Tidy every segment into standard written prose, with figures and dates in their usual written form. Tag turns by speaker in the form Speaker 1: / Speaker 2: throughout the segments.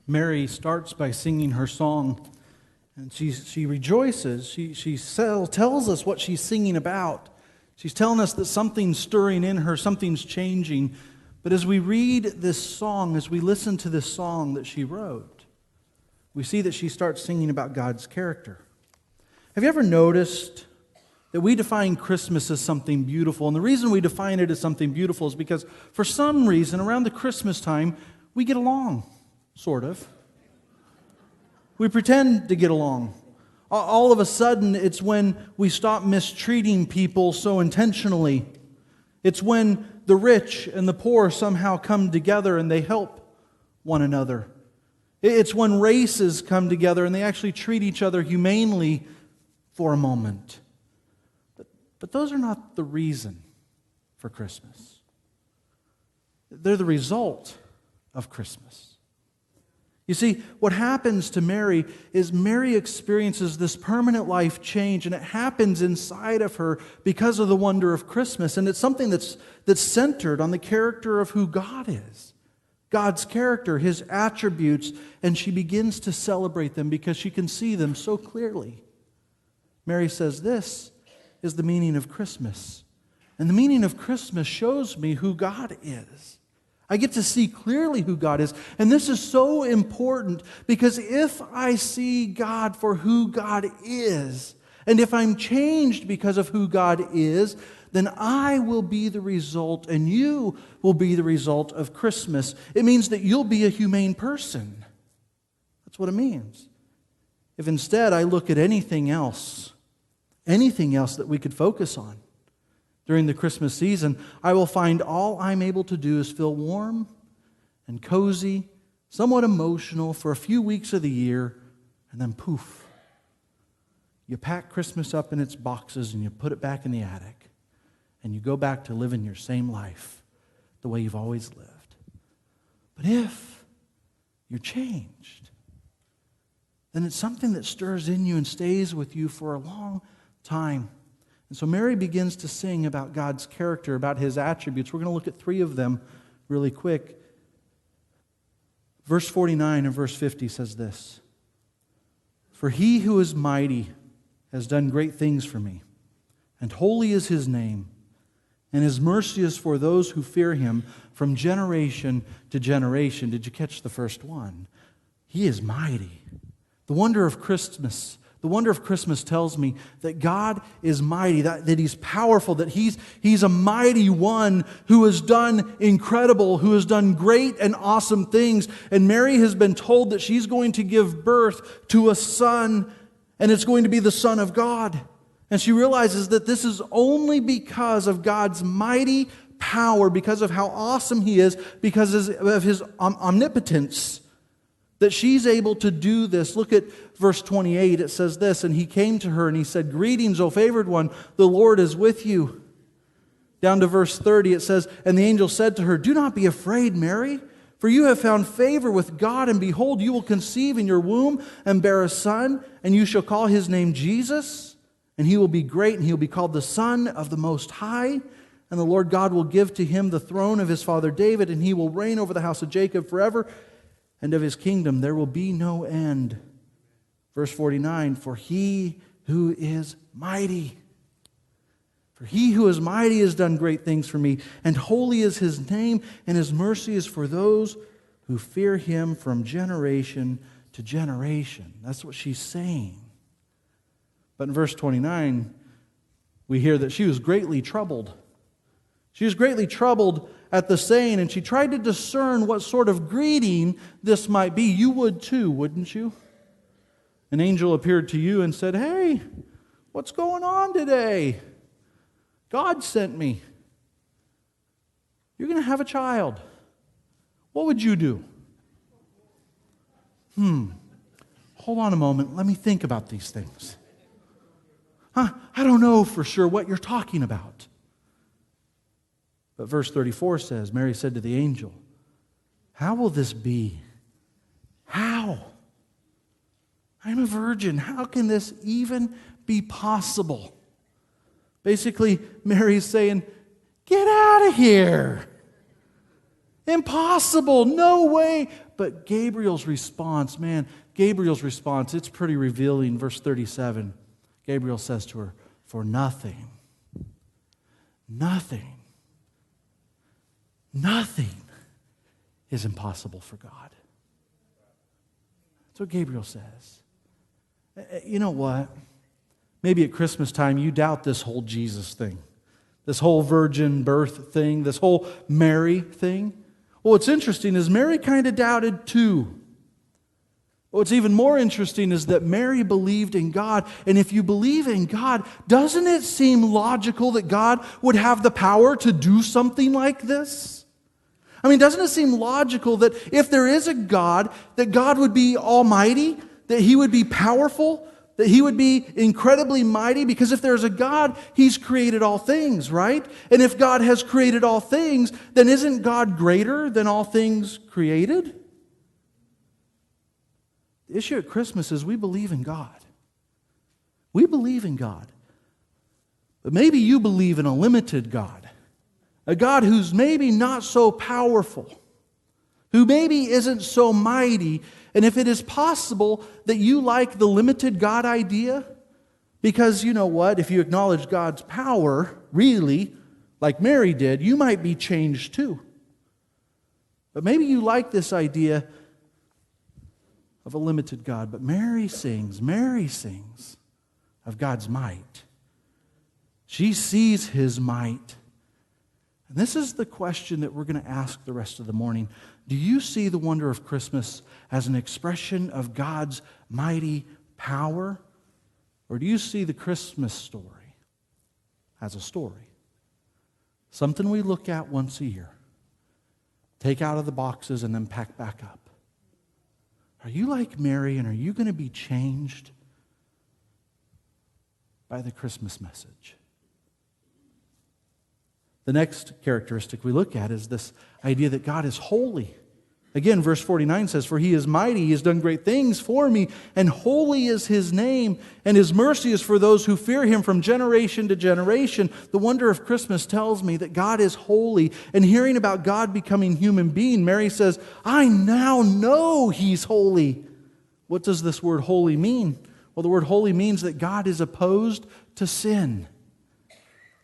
Speaker 1: Mary starts by singing her song, and she rejoices. She tells us what she's singing about. She's telling us that something's stirring in her, something's changing. But as we read this song, as we listen to this song that she wrote, we see that she starts singing about God's character. Have you ever noticed that we define Christmas as something beautiful? And the reason we define it as something beautiful is because for some reason around the Christmas time, we get along, sort of. We pretend to get along. All of a sudden, it's when we stop mistreating people so intentionally. It's when the rich and the poor somehow come together and they help one another. It's when races come together and they actually treat each other humanely for a moment. But those are not the reason for Christmas. They're the result of Christmas. You see, what happens to Mary is Mary experiences this permanent life change, and it happens inside of her because of the wonder of Christmas. And it's something that's centered on the character of who God is. God's character, His attributes, and she begins to celebrate them because she can see them so clearly. Mary says, "This is the meaning of Christmas. And the meaning of Christmas shows me who God is. I get to see clearly who God is. And this is so important because if I see God for who God is, and if I'm changed because of who God is, then I will be the result and you will be the result of Christmas. It means that you'll be a humane person. That's what it means. If instead I look at anything else that we could focus on during the Christmas season, I will find all I'm able to do is feel warm and cozy, somewhat emotional for a few weeks of the year, and then poof. You pack Christmas up in its boxes and you put it back in the attic, and you go back to living your same life the way you've always lived. But if you're changed, then it's something that stirs in you and stays with you for a long time. And so Mary begins to sing about God's character, about His attributes. We're going to look at 3 of them really quick. Verse 49 and verse 50 says this: "For He who is mighty has done great things for me, and holy is His name, and His mercy is for those who fear Him from generation to generation." Did you catch the first one? He is mighty. The wonder of Christmas tells me that God is mighty, that He's powerful, that He's a mighty one who has done incredible, who has done great and awesome things. And Mary has been told that she's going to give birth to a son, and it's going to be the Son of God. And she realizes that this is only because of God's mighty power, because of how awesome He is, because of His omnipotence, that she's able to do this. Look at verse 28. It says this: "And He came to her and He said, 'Greetings, O favored one, the Lord is with you.'" Down to verse 30 it says, "And the angel said to her, 'Do not be afraid, Mary, for you have found favor with God, and behold, you will conceive in your womb and bear a son, and you shall call His name Jesus, and He will be great, and He will be called the Son of the Most High. And the Lord God will give to Him the throne of His father David, and He will reign over the house of Jacob forever, and of His kingdom there will be no end.'" Verse 49, "For He who is mighty, has done great things for me, and holy is His name, and His mercy is for those who fear Him from generation to generation." That's what she's saying. But in verse 29, we hear that she was greatly troubled. She was greatly troubled at the saying, and she tried to discern what sort of greeting this might be. You would too, wouldn't you? An angel appeared to you and said, "Hey, what's going on today? God sent me. You're going to have a child." What would you do? Hold on a moment. Let me think about these things. I don't know for sure what you're talking about. But verse 34 says, Mary said to the angel, "How will this be? How? I'm a virgin. How can this even be possible?" Basically, Mary's saying, "Get out of here. Impossible. No way But Gabriel's response, it's pretty revealing. Verse 37, Gabriel says to her, for nothing is impossible for God. That's what Gabriel says. You know what? Maybe at Christmas time you doubt this whole Jesus thing, this whole virgin birth thing, this whole Mary thing. Well, what's interesting is Mary kind of doubted too. What's even more interesting is that Mary believed in God. And if you believe in God, doesn't it seem logical that God would have the power to do something like this? I mean, doesn't it seem logical that if there is a God, that God would be almighty, that He would be powerful, that He would be incredibly mighty? Because if there's a God, He's created all things, right? And if God has created all things, then isn't God greater than all things created? The issue at Christmas is we believe in God. We believe in God. But maybe you believe in a limited God. A God who's maybe not so powerful, who maybe isn't so mighty. And if it is possible that you like the limited God idea, because you know what, if you acknowledge God's power, really, like Mary did, you might be changed too. But maybe you like this idea of a limited God. But Mary sings of God's might. She sees His might. And this is the question that we're going to ask the rest of the morning. Do you see the wonder of Christmas as an expression of God's mighty power? Or do you see the Christmas story as a story? Something we look at once a year, take out of the boxes, and then pack back up. Are you like Mary, and are you going to be changed by the Christmas message? The next characteristic we look at is this idea that God is holy. Again, verse 49 says, for He is mighty, He has done great things for me, and holy is His name, and His mercy is for those who fear Him from generation to generation. The wonder of Christmas tells me that God is holy, and hearing about God becoming human being, Mary says, I now know He's holy. What does this word holy mean? Well, the word holy means that God is opposed to sin.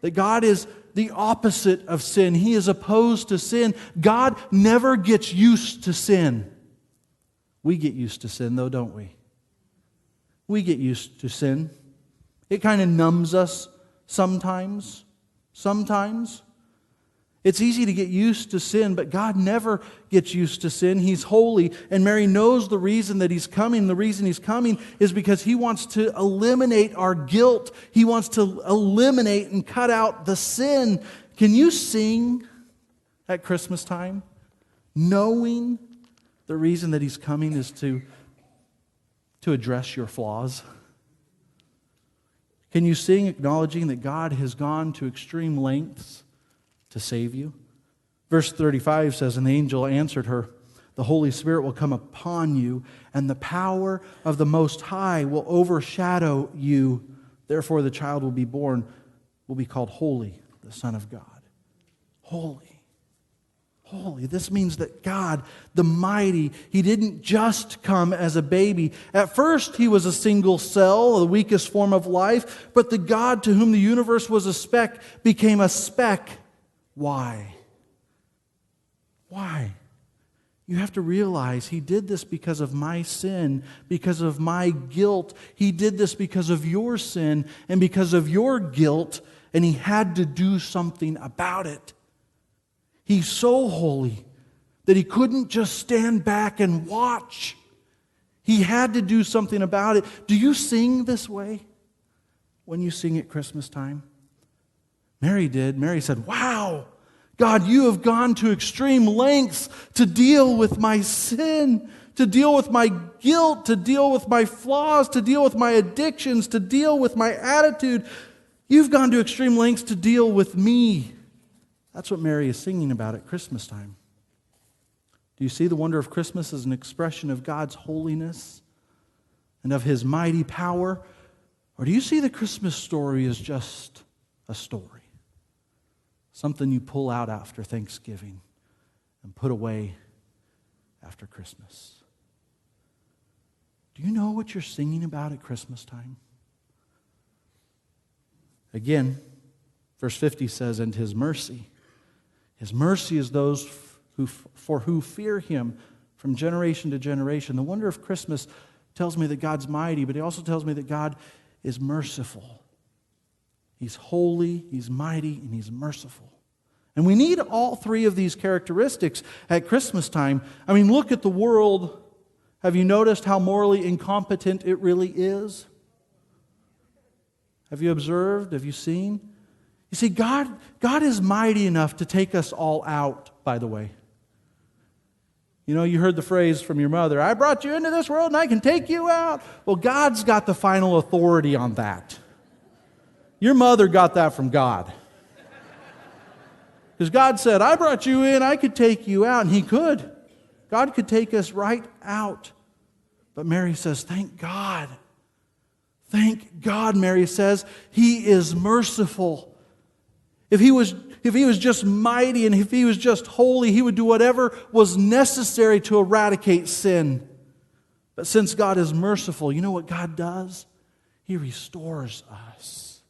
Speaker 1: That God is the opposite of sin. He is opposed to sin. God never gets used to sin. We get used to sin, though, don't we? We get used to sin. It kind of numbs us sometimes. It's easy to get used to sin, but God never gets used to sin. He's holy, and Mary knows the reason that He's coming. The reason He's coming is because He wants to eliminate our guilt. He wants to eliminate and cut out the sin. Can you sing at Christmas time, knowing the reason that He's coming is to address your flaws? Can you sing acknowledging that God has gone to extreme lengths to save you? Verse 35 says, and the angel answered her, the Holy Spirit will come upon you, and the power of the Most High will overshadow you. Therefore the child will be born, will be called Holy, the Son of God. Holy. Holy. This means that God, the mighty, He didn't just come as a baby. At first, He was a single cell, the weakest form of life, but the God to whom the universe was a speck became a speck. Why? Why? You have to realize He did this because of my sin, because of my guilt. He did this because of your sin and because of your guilt, and He had to do something about it. He's so holy that He couldn't just stand back and watch. He had to do something about it. Do you sing this way when you sing at Christmas time? Mary did. Mary said, wow, God, you have gone to extreme lengths to deal with my sin, to deal with my guilt, to deal with my flaws, to deal with my addictions, to deal with my attitude. You've gone to extreme lengths to deal with me. That's what Mary is singing about at Christmas time. Do you see the wonder of Christmas as an expression of God's holiness and of His mighty power? Or do you see the Christmas story as just a story? Something you pull out after Thanksgiving and put away after Christmas. Do you know what you're singing about at Christmas time? Again, verse 50 says, and His mercy. His mercy is those who fear Him from generation to generation. The wonder of Christmas tells me that God's mighty, but it also tells me that God is merciful. He's holy, He's mighty, and He's merciful. And we need all three of these characteristics at Christmas time. I mean, look at the world. Have you noticed how morally incompetent it really is? Have you observed? Have you seen? You see, God is mighty enough to take us all out, by the way. You know, you heard the phrase from your mother, I brought you into this world and I can take you out. Well, God's got the final authority on that. Your mother got that from God. Because God said, I brought you in, I could take you out. And He could. God could take us right out. But Mary says, thank God. Thank God, Mary says, He is merciful. If he was just mighty and if He was just holy, He would do whatever was necessary to eradicate sin. But since God is merciful, you know what God does? He restores us.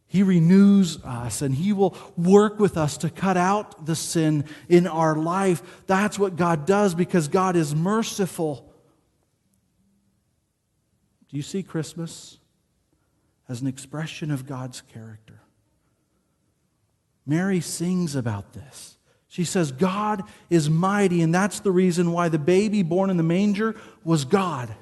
Speaker 1: He renews us, and He will work with us to cut out the sin in our life. That's what God does because God is merciful. Do you see Christmas as an expression of God's character? Mary sings about this. She says, God is mighty, and that's the reason why the baby born in the manger was God.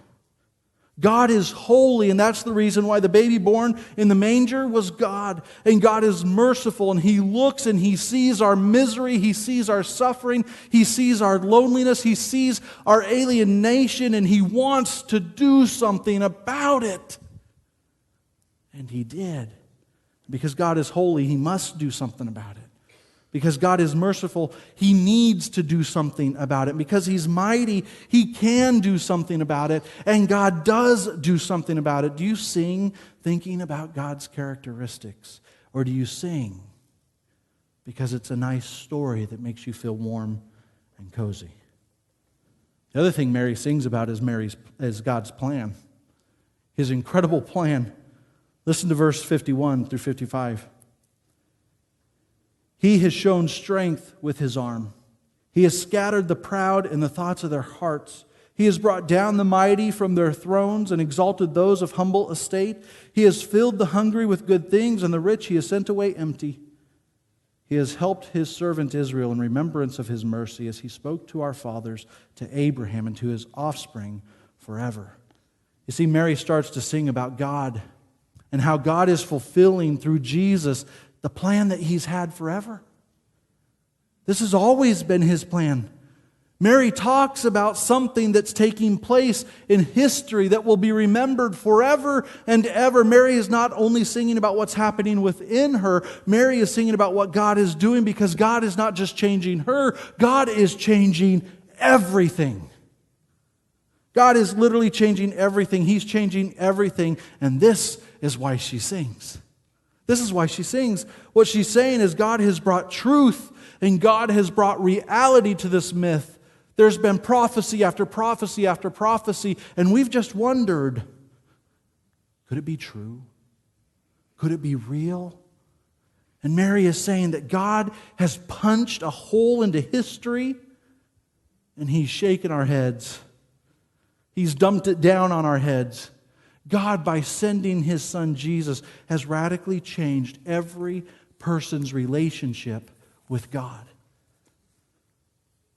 Speaker 1: God is holy, and that's the reason why the baby born in the manger was God. And God is merciful, and He looks and He sees our misery, He sees our suffering, He sees our loneliness, He sees our alienation, and He wants to do something about it. And He did. Because God is holy, He must do something about it. Because God is merciful, He needs to do something about it. Because He's mighty, He can do something about it. And God does do something about it. Do you sing thinking about God's characteristics? Or do you sing because it's a nice story that makes you feel warm and cozy? The other thing Mary sings about is God's plan. His incredible plan. Listen to verse 51 through 55. He has shown strength with His arm. He has scattered the proud in the thoughts of their hearts. He has brought down the mighty from their thrones and exalted those of humble estate. He has filled the hungry with good things, and the rich He has sent away empty. He has helped His servant Israel in remembrance of His mercy as He spoke to our fathers, to Abraham, and to his offspring forever. You see, Mary starts to sing about God and how God is fulfilling through Jesus the plan that He's had forever. This has always been His plan. Mary talks about something that's taking place in history that will be remembered forever and ever. Mary is not only singing about what's happening within her, Mary is singing about what God is doing because God is not just changing her, God is changing everything. God is literally changing everything. He's changing everything, and this is why she sings. This is why she sings. What she's saying is God has brought truth and God has brought reality to this myth. There's been prophecy after prophecy after prophecy, and we've just wondered, could it be true? Could it be real? And Mary is saying that God has punched a hole into history and He's shaken our heads. He's dumped it down on our heads. God, by sending His Son Jesus, has radically changed every person's relationship with God.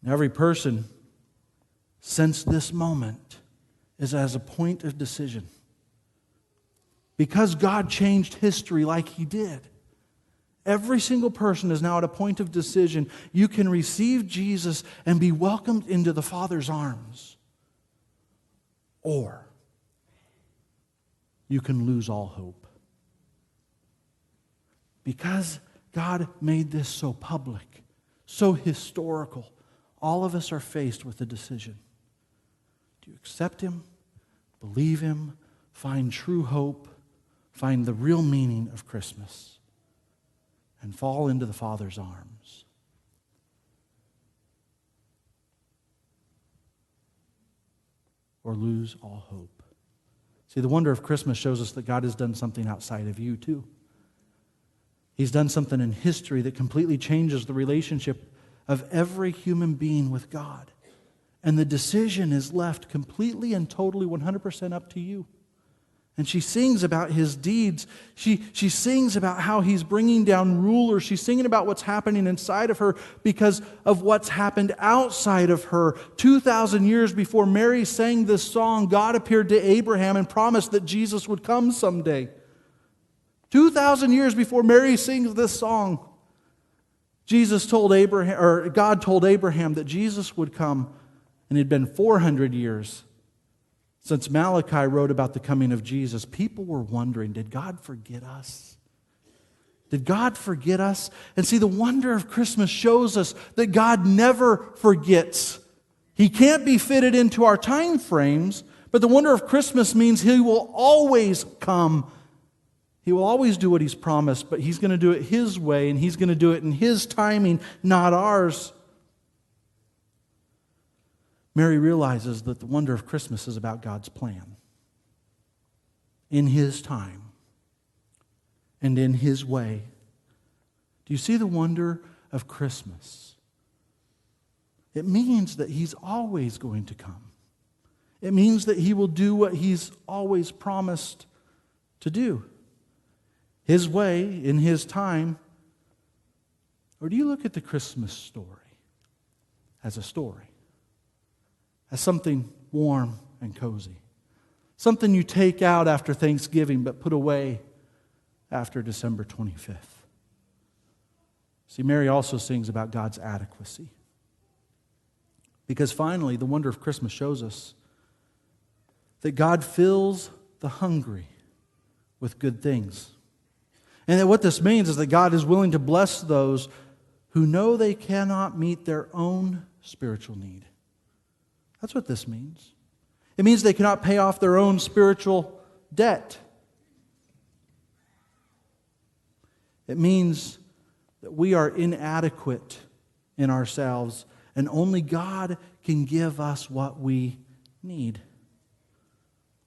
Speaker 1: And every person, since this moment, is as a point of decision. Because God changed history like He did, every single person is now at a point of decision. You can receive Jesus and be welcomed into the Father's arms. Or you can lose all hope. Because God made this so public, so historical, all of us are faced with a decision. Do you accept Him, believe Him, find true hope, find the real meaning of Christmas, and fall into the Father's arms? or lose all hope. See, the wonder of Christmas shows us that God has done something outside of you too. He's done something in history that completely changes the relationship of every human being with God. And the decision is left completely and totally 100% up to you. And she sings about His deeds. She sings about how He's bringing down rulers. She's singing about what's happening inside of her because of what's happened outside of her. 2,000 years before Mary sang this song, God appeared to Abraham and promised that Jesus would come someday. 2,000 years before Mary sings this song, God told Abraham that Jesus would come, and it had been 400 years since Malachi wrote about the coming of Jesus. People were wondering, did God forget us? Did God forget us? And see, the wonder of Christmas shows us that God never forgets. He can't be fitted into our time frames, but the wonder of Christmas means He will always come. He will always do what He's promised, but He's going to do it His way, and He's going to do it in His timing, not ours. Mary realizes that the wonder of Christmas is about God's plan. In His time and in His way. Do you see the wonder of Christmas? It means that He's always going to come. It means that He will do what He's always promised to do. His way, in His time. Or do you look at the Christmas story as a story? As something warm and cozy. Something you take out after Thanksgiving but put away after December 25th. See, Mary also sings about God's adequacy. Because finally, the wonder of Christmas shows us that God fills the hungry with good things. And that what this means is that God is willing to bless those who know they cannot meet their own spiritual need. That's what this means. It means they cannot pay off their own spiritual debt. It means that we are inadequate in ourselves, and only God can give us what we need.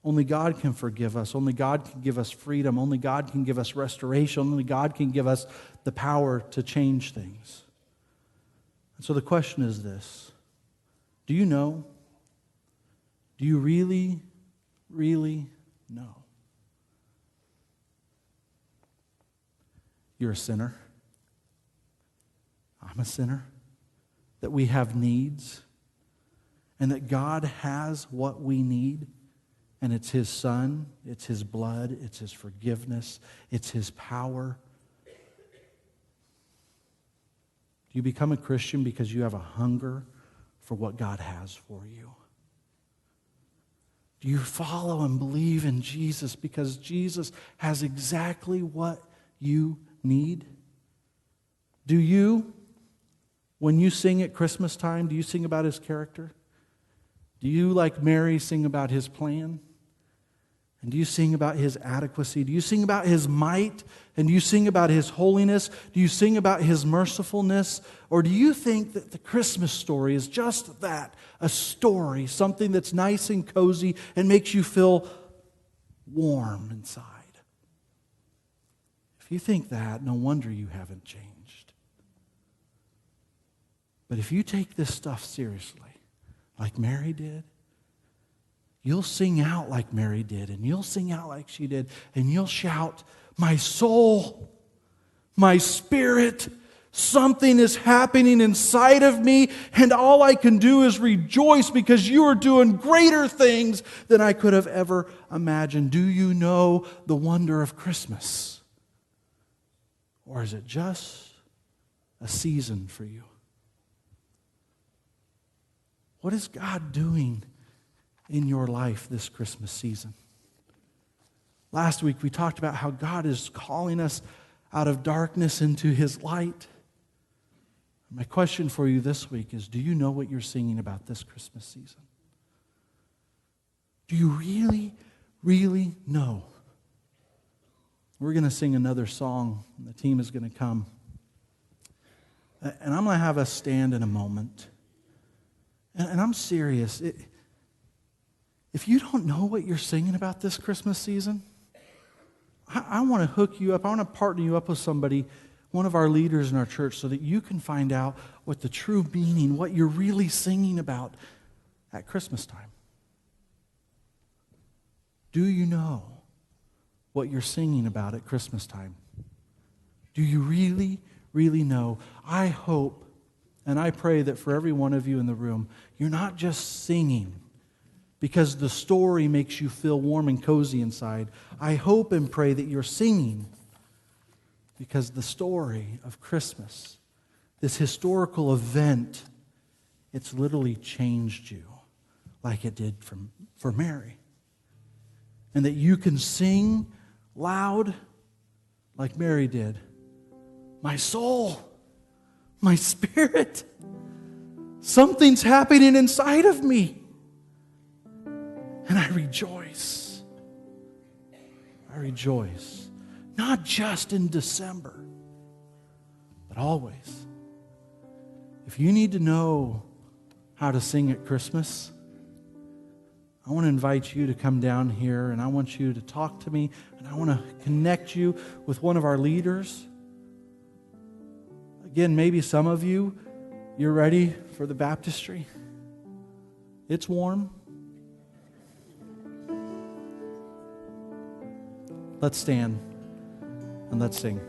Speaker 1: Only God can forgive us. Only God can give us freedom. Only God can give us restoration. Only God can give us the power to change things. And so the question is this: do you know? Do you really, really know? You're a sinner. I'm a sinner. That we have needs. And that God has what we need. And it's His Son, it's His blood, it's His forgiveness, it's His power. Do you become a Christian because you have a hunger for what God has for you? Do you follow and believe in Jesus because Jesus has exactly what you need? Do you, when you sing at Christmas time, do you sing about His character? Do you, like Mary, sing about His plan? And do you sing about His adequacy? Do you sing about His might? And do you sing about His holiness? Do you sing about His mercifulness? Or do you think that the Christmas story is just that, a story, something that's nice and cozy and makes you feel warm inside? If you think that, no wonder you haven't changed. But if you take this stuff seriously, like Mary did, you'll sing out like Mary did, and you'll sing out like she did, and you'll shout, "My soul, my spirit, something is happening inside of me, and all I can do is rejoice because you are doing greater things than I could have ever imagined." Do you know the wonder of Christmas? Or is it just a season for you? What is God doing in your life this Christmas season? Last week we talked about how God is calling us out of darkness into His light. My question for you this week is, do you know what you're singing about this Christmas season? Do you really, really know? We're going to sing another song, and the team is going to come. And I'm going to have us stand in a moment. And I'm serious. If you don't know what you're singing about this Christmas season, I want to hook you up. I want to partner you up with somebody, one of our leaders in our church, so that you can find out what the true meaning, what you're really singing about at Christmas time. Do you know what you're singing about at Christmas time? Do you really, really know? I hope and I pray that for every one of you in the room, you're not just singing because the story makes you feel warm and cozy inside. I hope and pray that you're singing because the story of Christmas, this historical event, it's literally changed you like it did for Mary. And that you can sing loud like Mary did. My soul, my spirit, something's happening inside of me. And I rejoice. I rejoice. Not just in December, but always. If you need to know how to sing at Christmas, I want to invite you to come down here and I want you to talk to me and I want to connect you with one of our leaders. Again, maybe some of you, you're ready for the baptistry. It's warm. Let's stand and let's sing.